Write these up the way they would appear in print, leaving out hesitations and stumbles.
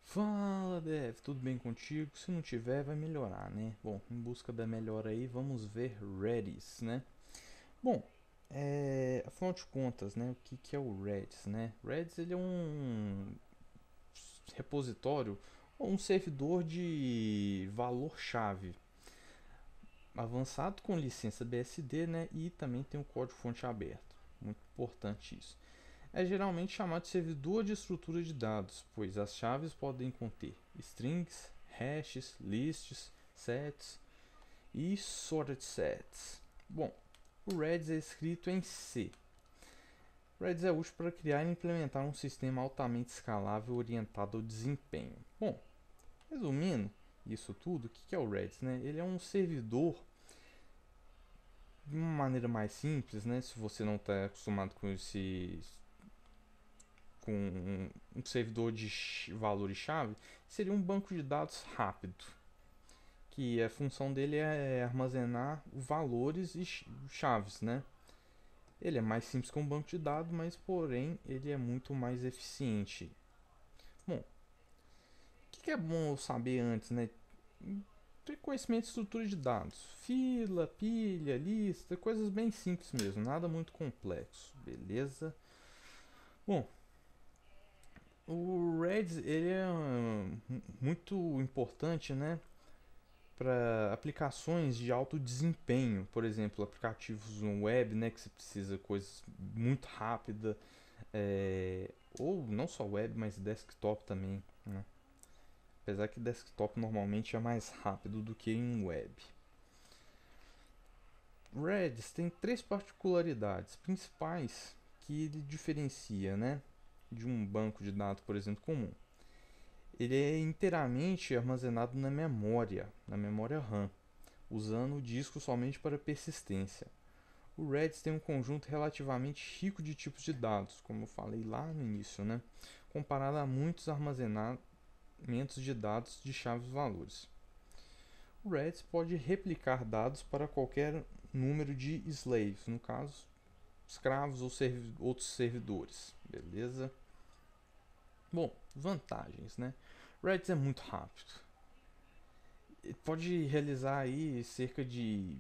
Fala, Dev, tudo bem contigo? Se não tiver, vai melhorar, né? Bom, em busca da melhora aí, vamos ver Redis, né? Bom, afinal de contas, né? O que é o Redis, né? Redis ele é um repositório ou um servidor de valor-chave avançado com licença BSD, né? E também tem o código-fonte aberto. Muito importante isso. É geralmente chamado de servidor de estrutura de dados, pois as chaves podem conter strings, hashes, lists, sets e sorted sets. Bom, o Redis é escrito em C. O Redis é útil para criar e implementar um sistema altamente escalável orientado ao desempenho. Bom, resumindo isso tudo, o que é o Redis? Né? Ele é um servidor de uma maneira mais simples, né? Se você não está acostumado com um servidor de valores-chave, seria um banco de dados rápido, que a função dele é armazenar valores e chaves, né? Ele é mais simples que um banco de dados, mas porém ele é muito mais eficiente. Bom, o que é bom saber antes, né? Ter conhecimento de estrutura de dados, fila, pilha, lista, coisas bem simples mesmo, nada muito complexo, beleza? Bom, o Redis ele é muito importante, né, para aplicações de alto desempenho, por exemplo, aplicativos no web, né, que você precisa coisas muito rápida, ou não só web, mas desktop também, né? Apesar que desktop normalmente é mais rápido do que em web. Redis tem três particularidades principais que ele diferencia, né, de um banco de dados, por exemplo, comum. Ele é inteiramente armazenado na memória RAM, usando o disco somente para persistência. O Redis tem um conjunto relativamente rico de tipos de dados, como eu falei lá no início, né? Comparado a muitos armazenamentos de dados de chaves valores. O Redis pode replicar dados para qualquer número de slaves, no caso, escravos ou outros servidores, beleza? Bom, vantagens, né? Redis é muito rápido. Ele pode realizar aí cerca de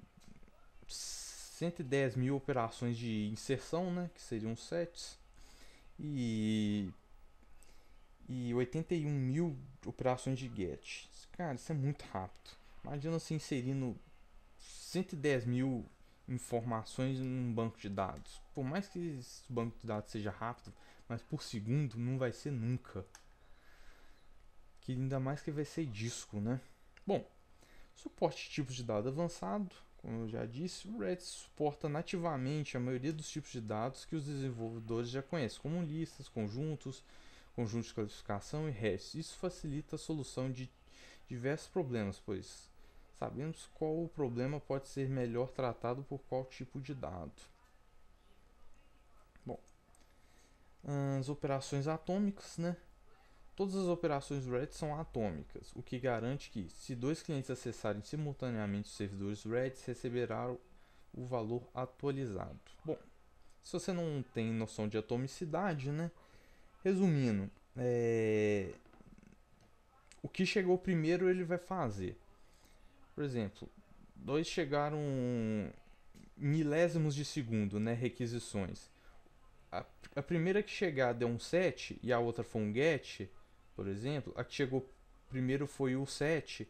110 mil operações de inserção, né, que seriam sets, e, e 81 mil operações de get. Cara, isso é muito rápido. Imagina você inserindo 110 mil informações num banco de dados. Por mais que esse banco de dados seja rápido, mas por segundo não vai ser nunca. Que ainda mais que vai ser disco, né? Bom, suporte de tipos de dado avançado. Como eu já disse, o Redis suporta nativamente a maioria dos tipos de dados que os desenvolvedores já conhecem, como listas, conjuntos de classificação e hashes. Isso facilita a solução de diversos problemas, pois sabemos qual o problema pode ser melhor tratado por qual tipo de dado. Bom, as operações atômicas, né? Todas as operações Redis são atômicas, o que garante que, se dois clientes acessarem simultaneamente os servidores Redis, receberá o valor atualizado. Bom, se você não tem noção de atomicidade, né? Resumindo, o que chegou primeiro ele vai fazer. Por exemplo, dois chegaram milésimos de segundo, né? Requisições. A primeira que chegar deu um set e a outra foi um get, por exemplo, a que chegou primeiro foi o set.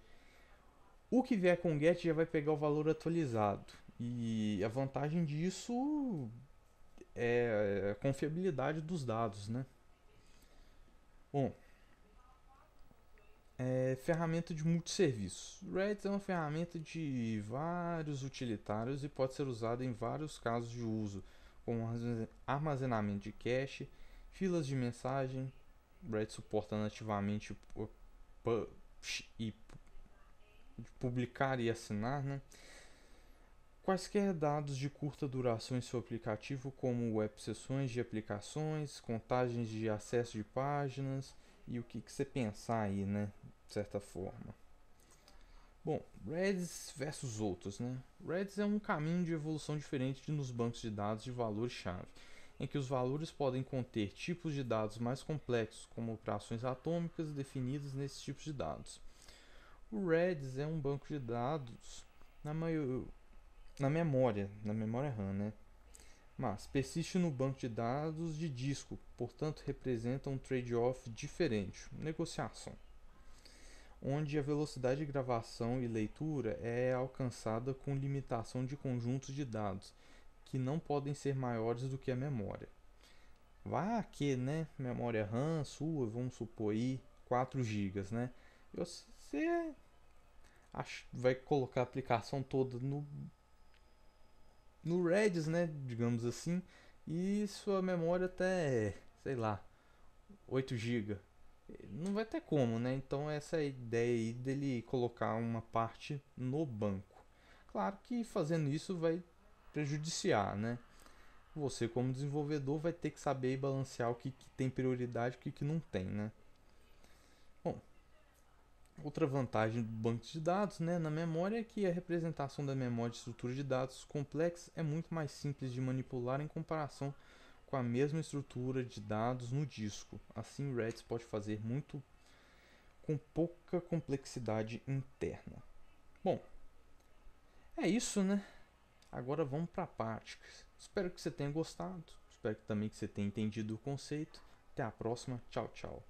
O que vier com get já vai pegar o valor atualizado. E a vantagem disso é a confiabilidade dos dados, né? Bom, ferramenta de multisserviço. Redis é uma ferramenta de vários utilitários e pode ser usada em vários casos de uso, como armazenamento de cache, filas de mensagem. Redis suporta nativamente push e publicar e assinar, né? Quaisquer dados de curta duração em seu aplicativo, como web sessões de aplicações, contagens de acesso de páginas e o que você pensar aí, né? De certa forma. Bom, Redis versus outros, né? Redis é um caminho de evolução diferente nos bancos de dados de valor-chave. em que os valores podem conter tipos de dados mais complexos, como operações atômicas definidas nesses tipos de dados. O Redis é um banco de dados na memória RAM, né? Mas persiste no banco de dados de disco, portanto representa um trade-off diferente, negociação, onde a velocidade de gravação e leitura é alcançada com limitação de conjuntos de dados, que não podem ser maiores do que a memória. Vá que, né, memória RAM sua, vamos supor aí, 4 GB, né? Você vai colocar a aplicação toda no Redis, né, digamos assim, e sua memória até, sei lá, 8 GB. Não vai ter como, né? Então essa é a ideia aí dele colocar uma parte no banco. Claro que fazendo isso vai prejudiciar, né? Você como desenvolvedor vai ter que saber balancear o que tem prioridade e o que não tem, né? Bom, outra vantagem do banco de dados, né, na memória é que a representação da memória de estrutura de dados complexa é muito mais simples de manipular em comparação com a mesma estrutura de dados no disco. Assim, o Redis pode fazer muito com pouca complexidade interna. Bom, é isso, né? Agora vamos para a prática. Espero que você tenha gostado. Espero também que você tenha entendido o conceito. Até a próxima. Tchau, tchau.